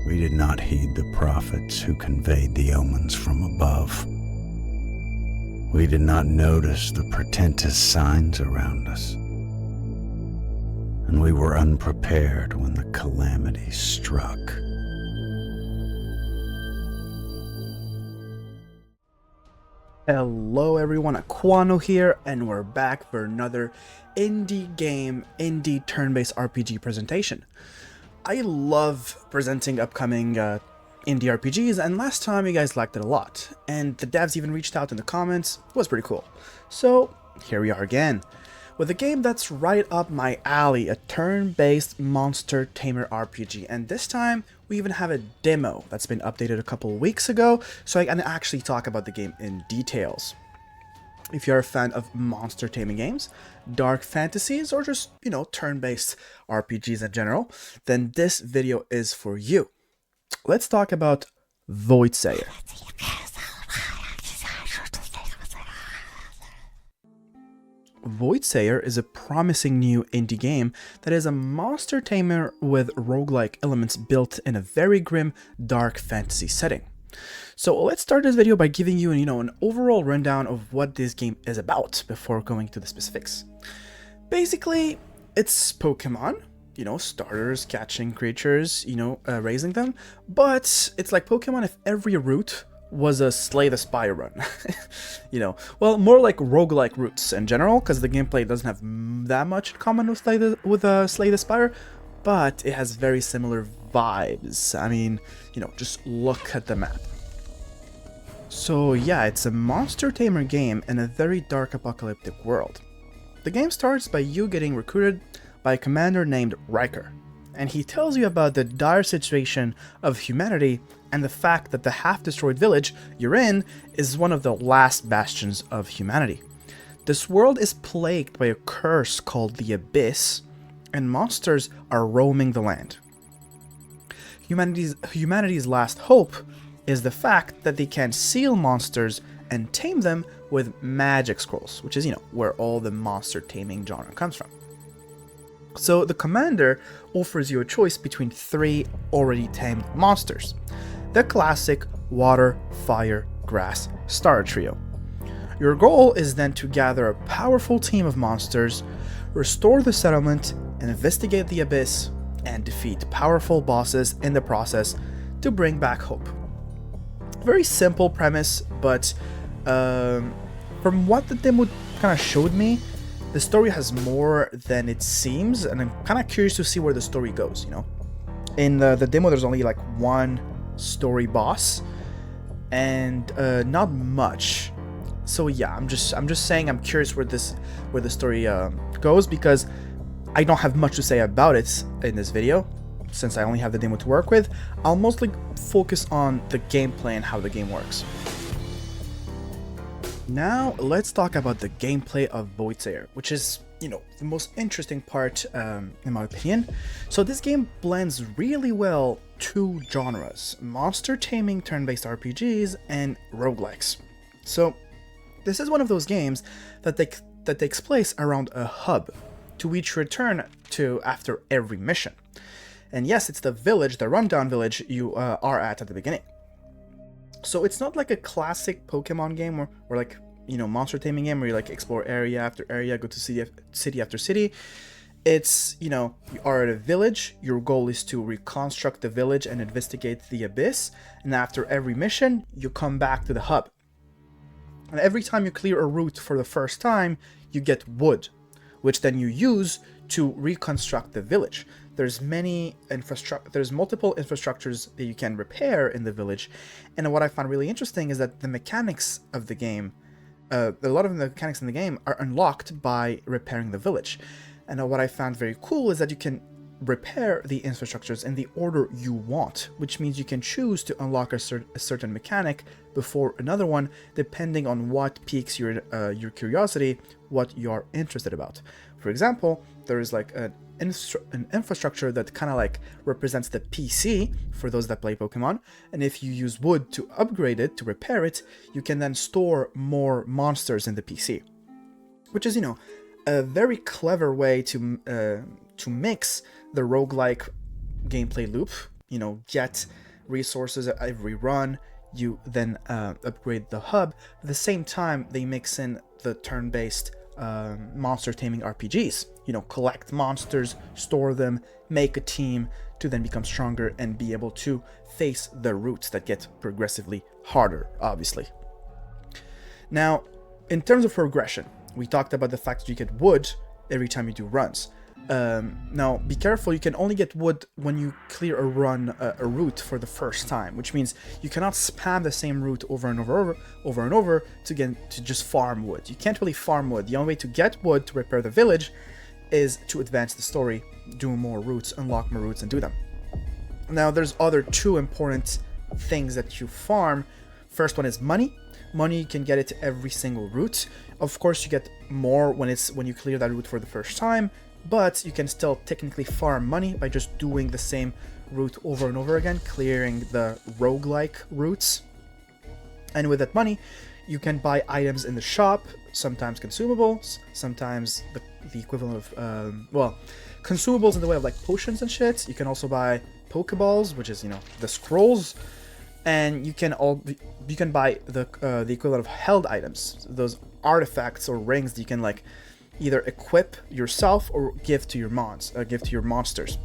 We did not heed the prophets who conveyed the omens from above. We did not notice the portentous signs around us. And we were unprepared when the calamity struck. Hello everyone, Acwano here, and we're back for another indie turn-based RPG presentation. I love presenting upcoming indie RPGs, and last time you guys liked it a lot, and the devs even reached out in the comments. It was pretty cool. So here we are again, with a game that's right up my alley, a turn-based monster tamer RPG, and this time we even have a demo that's been updated a couple weeks ago, so I can actually talk about the game in details. If you're a fan of monster taming games, dark fantasies, or just, turn-based RPGs in general, then this video is for you. Let's talk about Voidsayer. Voidsayer is a promising new indie game that is a monster tamer with roguelike elements built in a very grim, dark fantasy setting. So let's start this video by giving you, an overall rundown of what this game is about before going to the specifics. Basically, it's Pokemon, starters, catching creatures, raising them, but it's like Pokemon if every route was a Slay the Spire run. Well, more like roguelike routes in general, because the gameplay doesn't have that much in common with Slay the Spire, but it has very similar vibes. I mean, just look at the map. So yeah, it's a monster tamer game in a very dark apocalyptic world. The game starts by you getting recruited by a commander named Riker, and he tells you about the dire situation of humanity and the fact that the half-destroyed village you're in is one of the last bastions of humanity. This world is plagued by a curse called the Abyss, and monsters are roaming the land. Humanity's last hope is the fact that they can seal monsters and tame them with magic scrolls, which is, where all the monster taming genre comes from. So the commander offers you a choice between 3 already tamed monsters. The classic water, fire, grass starter trio. Your goal is then to gather a powerful team of monsters, restore the settlement, investigate the abyss, and defeat powerful bosses in the process to bring back hope. Very simple premise, but from what the demo kind of showed me, the story has more than it seems, and I'm kind of curious to see where the story goes, In the demo, there's only like one story boss, and not much. So yeah, I'm just saying I'm curious where the story goes, because I don't have much to say about it in this video, since I only have the demo to work with. I'll mostly focus on the gameplay and how the game works. Now, let's talk about the gameplay of Voidsayer, which is, the most interesting part, in my opinion. So this game blends really well 2 genres, monster taming turn-based RPGs and roguelikes. So this is one of those games that takes place around a hub, to which you return to after every mission. And yes, it's the village, the rundown village you are at the beginning. So it's not like a classic Pokemon game or like, monster taming game where you like explore area after area, go to city after city. It's, you are at a village, your goal is to reconstruct the village and investigate the abyss, and after every mission, you come back to the hub. And every time you clear a route for the first time, you get wood, which then you use to reconstruct the village. There's multiple infrastructures that you can repair in the village, and what I found really interesting is that the mechanics of the game, a lot of the mechanics in the game are unlocked by repairing the village. And what I found very cool is that you can repair the infrastructures in the order you want, which means you can choose to unlock a certain mechanic before another one, depending on what piques your curiosity, what you're interested about. For example, there is like an infrastructure that kind of like represents the PC for those that play Pokemon, and if you use wood to upgrade it, to repair it, you can then store more monsters in the PC, which is, a very clever way to mix the roguelike gameplay loop, get resources at every run. You then upgrade the hub. At the same time, they mix in the turn-based monster taming RPGs. Collect monsters, store them, make a team to then become stronger and be able to face the routes that get progressively harder, obviously. Now, in terms of progression, we talked about the fact that you get wood every time you do runs. Now, be careful, you can only get wood when you clear a route for the first time, which means you cannot spam the same route over and over to just farm wood. You can't really farm wood. The only way to get wood to repair the village is to advance the story, do more routes, unlock more routes, and do them. Now, there's other two important things that you farm. First one is money. Money, you can get it every single route. Of course, you get more when you clear that route for the first time, but you can still technically farm money by just doing the same route over and over again, clearing the roguelike routes. And with that money, you can buy items in the shop, sometimes consumables, sometimes the equivalent of, consumables in the way of like potions and shit. You can also buy Pokeballs, which is, the scrolls. And you can buy the equivalent of held items, those artifacts or rings that you can like either equip yourself or give to your monsters.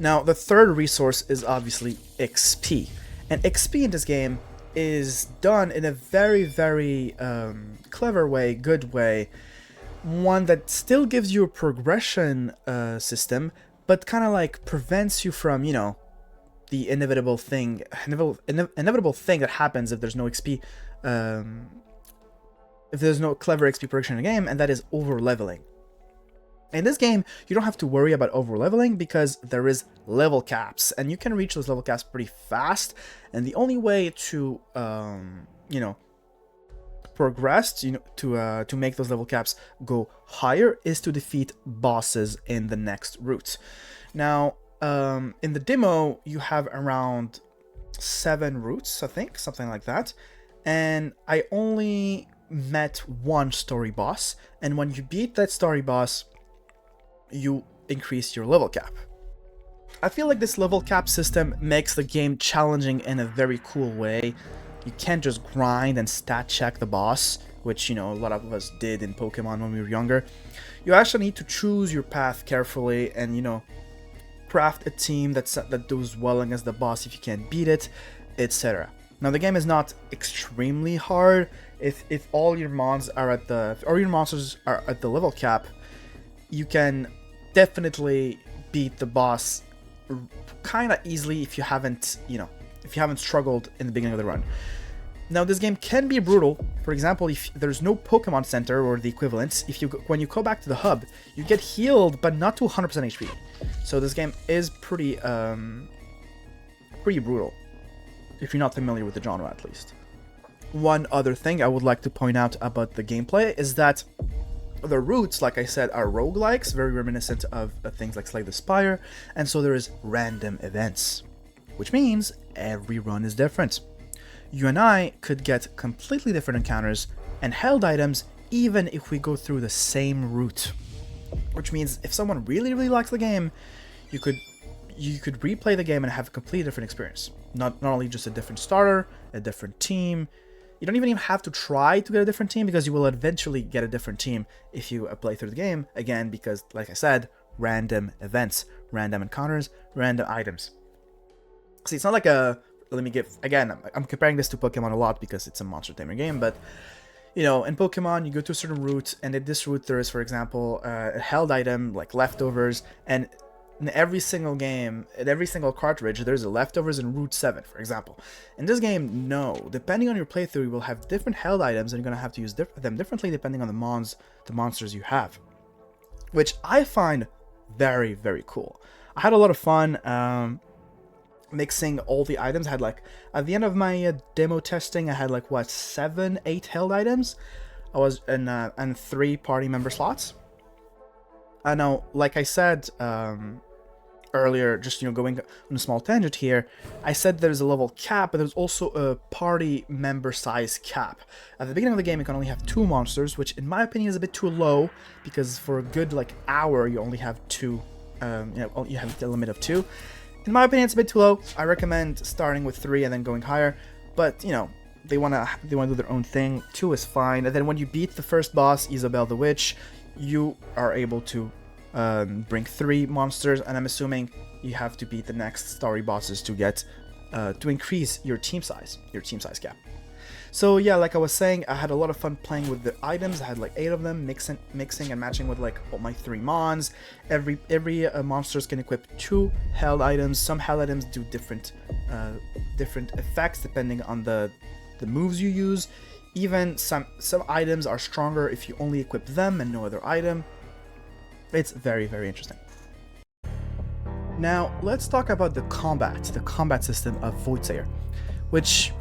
Now, the third resource is obviously XP, and XP in this game is done in a very, very clever way, good way, one that still gives you a progression system, but kind of like prevents you from, the inevitable thing that happens if there's no XP, if there's no clever XP progression in the game, and that is over leveling. In this game, you don't have to worry about over leveling because there is level caps, and you can reach those level caps pretty fast. And the only way to progress, to make those level caps go higher is to defeat bosses in the next route. Now, in the demo, you have around 7 routes, I think, something like that. And I only met one story boss, and when you beat that story boss, you increase your level cap. I feel like this level cap system makes the game challenging in a very cool way. You can't just grind and stat check the boss, which, a lot of us did in Pokemon when we were younger. You actually need to choose your path carefully and, craft a team that does well against the boss if you can't beat it, etc. Now, the game is not extremely hard. If all your monsters are at the level cap, you can definitely beat the boss kind of easily if you haven't struggled in the beginning of the run. Now, this game can be brutal. For example, if there's no Pokemon Center or the equivalent, when you go back to the hub, you get healed, but not to 100% HP. So this game is pretty brutal, if you're not familiar with the genre at least. One other thing I would like to point out about the gameplay is that the routes, like I said, are roguelikes, very reminiscent of things like Slay the Spire, and so there is random events, which means every run is different. You and I could get completely different encounters and held items even if we go through the same route, which means if someone really, really likes the game, you could replay the game and have a completely different experience. Not only just a different starter, a different team. You don't even have to try to get a different team, because you will eventually get a different team if you play through the game, again, because, like I said, random events, random encounters, random items. See, it's not like I'm comparing this to Pokemon a lot because it's a monster tamer game, but, in Pokemon, you go to a certain route, and at this route there is, for example, a held item, like leftovers, and in every single game, at every single cartridge, there's a leftovers in Route 7, for example. In this game, no. Depending on your playthrough, you will have different held items, and you're going to have to use them differently depending on the monsters you have, which I find very, very cool. I had a lot of fun mixing all the items. I had, at the end of my demo testing, I had 7, 8 held items. I was in 3 party member slots. I know, like I said earlier, just going on a small tangent here, I said there's a level cap, but there's also a party member size cap. At the beginning of the game, you can only have 2 monsters, which in my opinion is a bit too low, because for a good hour you only have 2. You have a limit of 2. In my opinion, it's a bit too low. I recommend starting with 3 and then going higher, but you know, they wanna do their own thing. 2 is fine, and then when you beat the first boss, Isabel the Witch, you are able to bring 3 monsters, and I'm assuming you have to beat the next story bosses to get to increase your team size cap. So yeah, like I was saying, I had a lot of fun playing with the items. I had like 8 of them, mixing and matching with like all my 3 mons. Every monsters can equip 2 held items. Some held items do different effects depending on the moves you use. Even some items are stronger if you only equip them and no other item. It's very, very interesting. Now let's talk about the combat system of Voidsayer, which,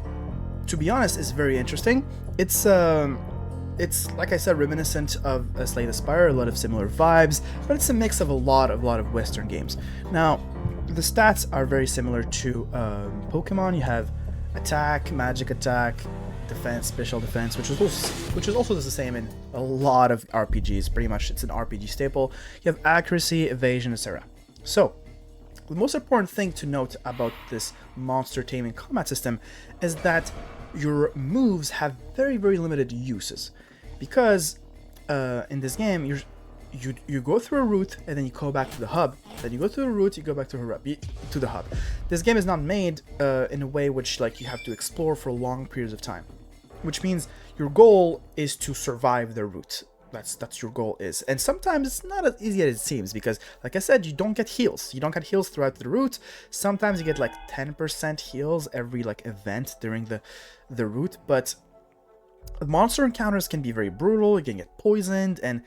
to be honest, is very interesting. It's like I said, reminiscent of Slay the Spire, a lot of similar vibes, but it's a mix of a lot of Western games. Now, the stats are very similar to Pokemon. You have attack, magic attack, defense, special defense, which is also the same in a lot of RPGs. Pretty much, it's an RPG staple. You have accuracy, evasion, etc. So, the most important thing to note about this monster taming combat system is that your moves have very, very limited uses, because in this game you go through a route and then you go back to the hub, then you go through a route, you go back to the hub. This game is not made in a way which like you have to explore for long periods of time, which means your goal is to survive the route. That's your goal is. And sometimes it's not as easy as it seems, because like I said, you don't get heals. You don't get heals throughout the route. Sometimes you get like 10% heals every like event during the route, but monster encounters can be very brutal. You can get poisoned, and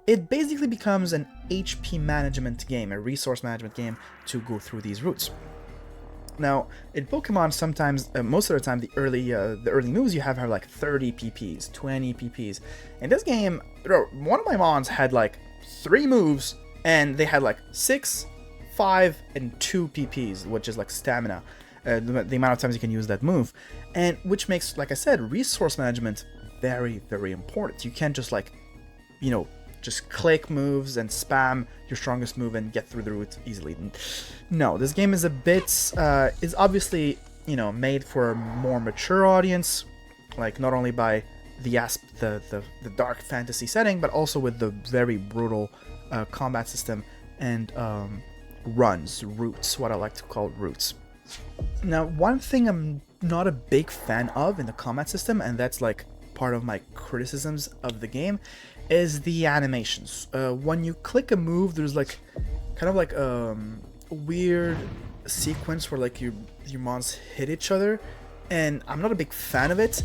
it basically becomes an HP management game, a resource management game to go through these routes. Now, in Pokemon, sometimes, most of the time, the early moves you have are like 30 PPs, 20 PPs. In this game, one of my mons had like 3 moves, and they had like 6, 5, and 2 PPs, which is like stamina, the amount of times you can use that move, and which makes, like I said, resource management very, very important. You can't just like, you know, just click moves and spam your strongest move and get through the route easily. No, this game is a bit, is obviously, you know, made for a more mature audience, like not only by the dark fantasy setting, but also with the very brutal combat system and routes, what I like to call routes. Now, one thing I'm not a big fan of in the combat system, and that's like part of my criticisms of the game, is the animations. When you click a move, there's like kind of like a weird sequence where like your mons hit each other, and I'm not a big fan of it.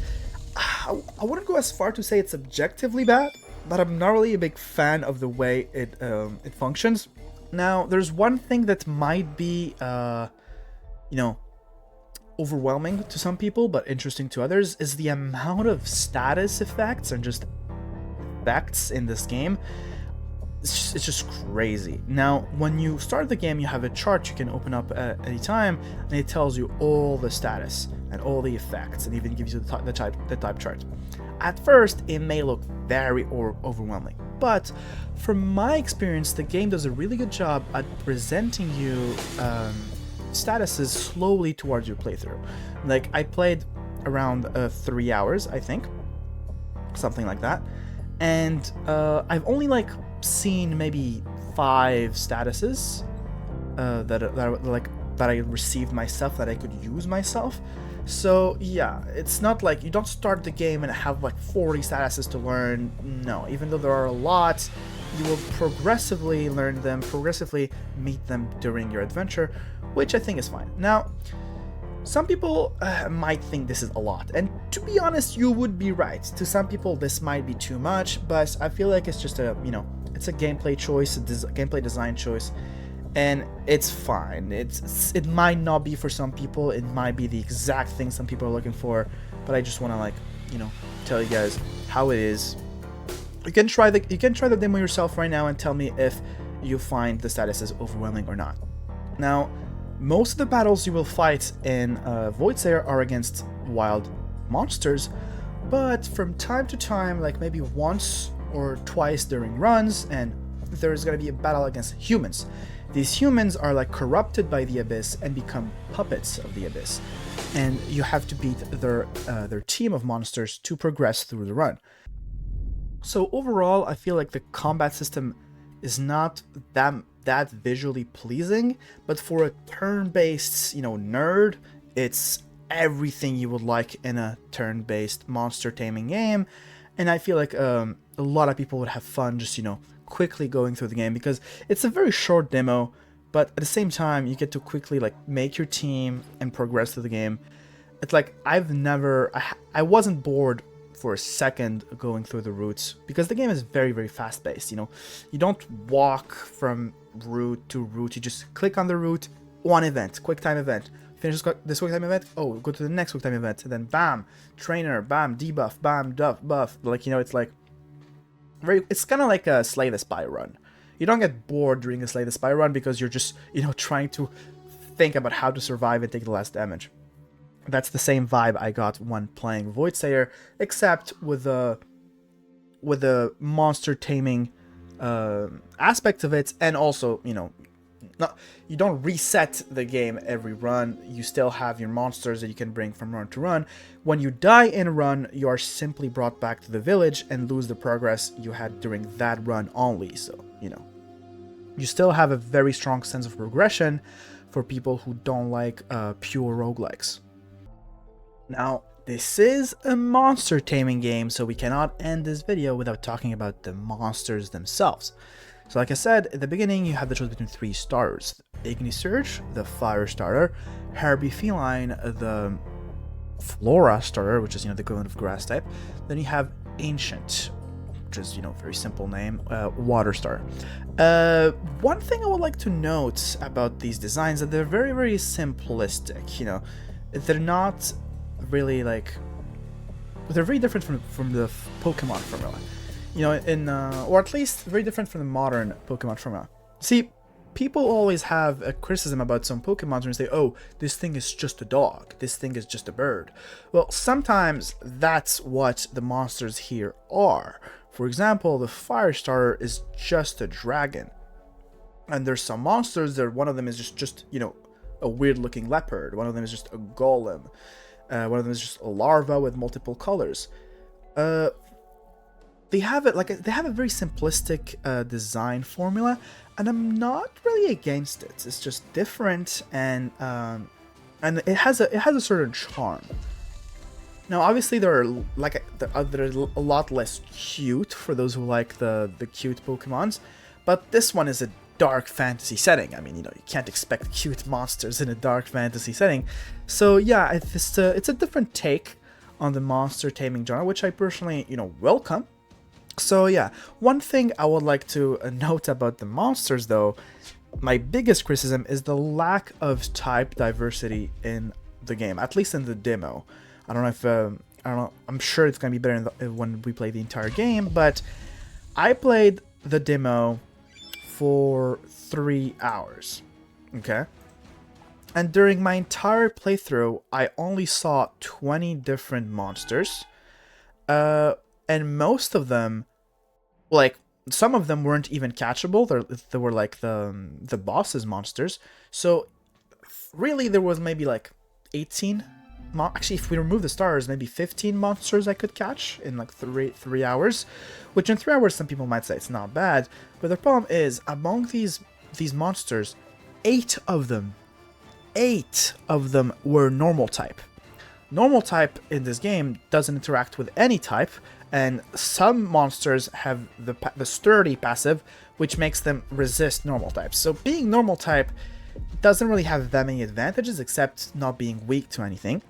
I wouldn't go as far to say it's objectively bad, but I'm not really a big fan of the way it functions. Now, there's one thing that might be you know, overwhelming to some people but interesting to others, is the amount of status effects and just effects in this game. It's just crazy. Now, when you start the game, you have a chart you can open up at any time, and it tells you all the status and all the effects, and even gives you the type chart. At first, it may look very overwhelming, but from my experience, the game does a really good job at presenting you statuses slowly towards your playthrough. Like, I played around 3 hours, I think, something like that, and I've only like seen maybe 5 statuses that I received myself, that I could use myself. So yeah, it's not like you don't start the game and have like 40 statuses to learn. No, even though there are a lot, you will progressively learn them, progressively meet them during your adventure, which I think is fine. Now, some people might think this is a lot, and to be honest, you would be right. To some people, this might be too much, but I feel like it's just a, you know, it's a gameplay choice, a gameplay design choice, and it's fine. It might not be for some people, it might be the exact thing some people are looking for, but I just want to, like, you know, tell you guys how it is. You can try the demo yourself right now and tell me if you find the statuses overwhelming or not. Now, most of the battles you will fight in Voidsayer are against wild monsters, but from time to time, like maybe once or twice during runs, and there's gonna be a battle against humans. These humans are like corrupted by the abyss and become puppets of the abyss, and you have to beat their team of monsters to progress through the run. So overall, I feel like the combat system is not that visually pleasing, but for a turn-based, nerd, it's everything you would like in a turn-based monster taming game. And I feel like a lot of people would have fun just, quickly going through the game, because it's a very short demo, but at the same time, you get to quickly like make your team and progress through the game. It's like I wasn't bored for a second going through the routes, because the game is very, very fast-paced. You don't walk from route to route. You just click on the route, one event, quick time event. Finish this quick time event, oh, go to the next quick time event, and then bam, trainer, bam, debuff, bam, buff. Like, it's like it's kind of like a Slay the Spire run. You don't get bored during a Slay the Spire run because you're just, trying to think about how to survive and take the less damage. That's the same vibe I got when playing voidsayer, except with the monster taming aspect of it, and also, you don't reset the game every run. You still have your monsters that you can bring from run to run. When you die in a run, you are simply brought back to the village and lose the progress you had during that run only. So, you still have a very strong sense of progression for people who don't like pure roguelikes. Now, this is a monster taming game, so we cannot end this video without talking about the monsters themselves. So like I said, at the beginning, you have the choice between 3 starters. Ignisurge, the fire starter, Herbie Feline, the flora starter, which is, the equivalent of grass type. Then you have Ancient, which is, very simple name, water starter. One thing I would like to note about these designs is that they're very, very simplistic. They're not really like, they're very different from the Pokemon formula. Or at least very different from the modern Pokemon formula. See, people always have a criticism about some Pokemon and say, oh, this thing is just a dog, this thing is just a bird. Well, sometimes that's what the monsters here are. For example, the fire starter is just a dragon. And there's some monsters that one of them is just a weird looking leopard, one of them is just a golem, one of them is just a larva with multiple colors. They have a very simplistic design formula, and I'm not really against it. It's just different, and it has a certain charm. Now, obviously, they're a lot less cute for those who like the cute Pokemons, but this one is a dark fantasy setting. I mean, you can't expect cute monsters in a dark fantasy setting. So yeah, it's a different take on the monster taming genre, which I personally, welcome. So yeah, one thing I would like to note about the monsters, though, my biggest criticism is the lack of type diversity in the game, at least in the demo. I don't know if I'm sure it's gonna be better when we play the entire game, but I played the demo for 3 hours, okay? And during my entire playthrough, I only saw 20 different monsters, and most of them, like, some of them weren't even catchable. They were like the boss's monsters. So really, there was maybe like 18. Actually, if we remove the stars, maybe 15 monsters I could catch in like three hours. Which in 3 hours, some people might say it's not bad. But the problem is, among these monsters, 8 of them were normal type. Normal type in this game doesn't interact with any type, and some monsters have the sturdy passive, which makes them resist normal types. So being normal type doesn't really have that many advantages, except not being weak to anything.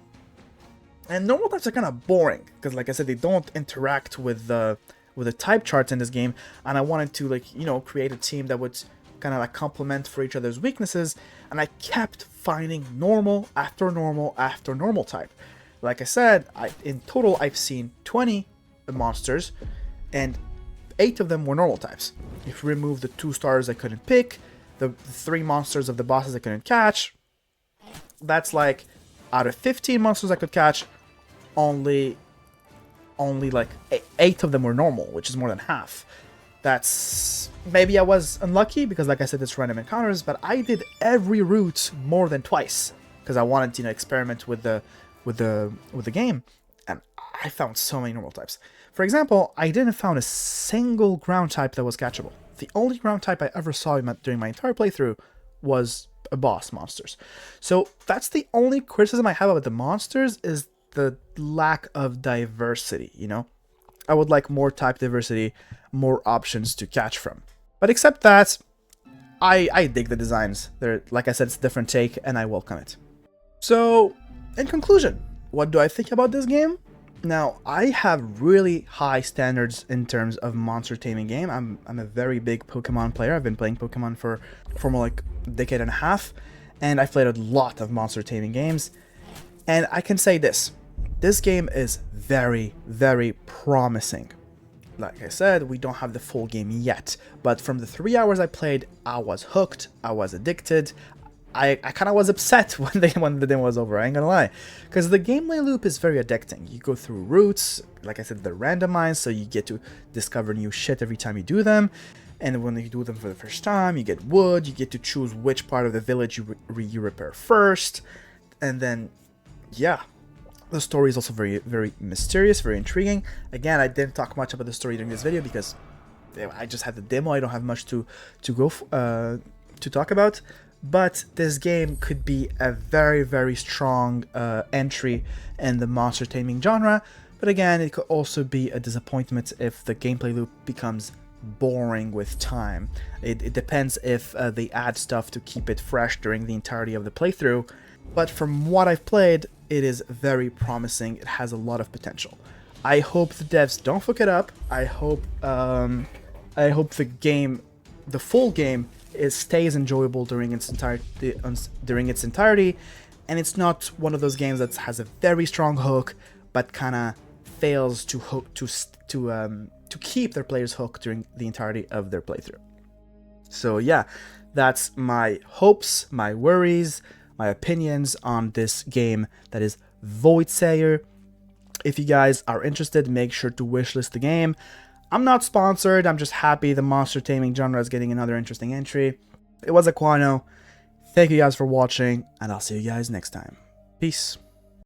And normal types are kind of boring, because like I said, they don't interact with the type charts in this game, and I wanted to create a team that would kind of like complement for each other's weaknesses, and I kept finding normal after normal after normal type. Like I said, in total I've seen 20 monsters, and 8 of them were normal types. If you remove the 2 stars I couldn't pick, the 3 monsters of the bosses I couldn't catch, that's like, out of 15 monsters I could catch, only like 8 of them were normal, which is more than half. That's maybe I was unlucky because, like I said, it's random encounters, but I did every route more than twice because I wanted to experiment with the game, and I found so many normal types. For example, I didn't found a single ground type that was catchable. The only ground type I ever saw during my entire playthrough was a boss monsters. So that's the only criticism I have about the monsters, is the lack of diversity, I would like more type diversity, more options to catch from. But except that, I dig the designs. They're, like I said, it's a different take, and I welcome it. So, in conclusion, what do I think about this game? Now, I have really high standards in terms of monster taming game. I'm a very big Pokemon player. I've been playing Pokemon for more like a decade and a half, and I've played a lot of monster taming games. And I can say this game is very, very promising. Like I said, we don't have the full game yet, but from the 3 hours I played, I was hooked, I was addicted. I kind of was upset when the demo was over, I ain't gonna lie. Because the gameplay loop is very addicting. You go through routes, like I said, they're randomized, so you get to discover new shit every time you do them. And when you do them for the first time, you get wood, you get to choose which part of the village you repair first. And then, yeah, the story is also very, very mysterious, very intriguing. Again, I didn't talk much about the story during this video because I just had the demo. I don't have much to talk about. But this game could be a very, very strong entry in the monster taming genre. But again, it could also be a disappointment if the gameplay loop becomes boring with time. It depends if they add stuff to keep it fresh during the entirety of the playthrough. But from what I've played, it is very promising. It has a lot of potential. I hope the devs don't fuck it up. I hope the game, the full game, stays enjoyable during its entirety, and it's not one of those games that has a very strong hook but kind of fails to keep their players hooked during the entirety of their playthrough. So yeah, that's my hopes, my worries, my opinions on this game that is Voidsayer. If you guys are interested, make sure to wishlist the game. I'm not sponsored, I'm just happy the monster taming genre is getting another interesting entry. It was Acwano. Thank you guys for watching, and I'll see you guys next time. Peace.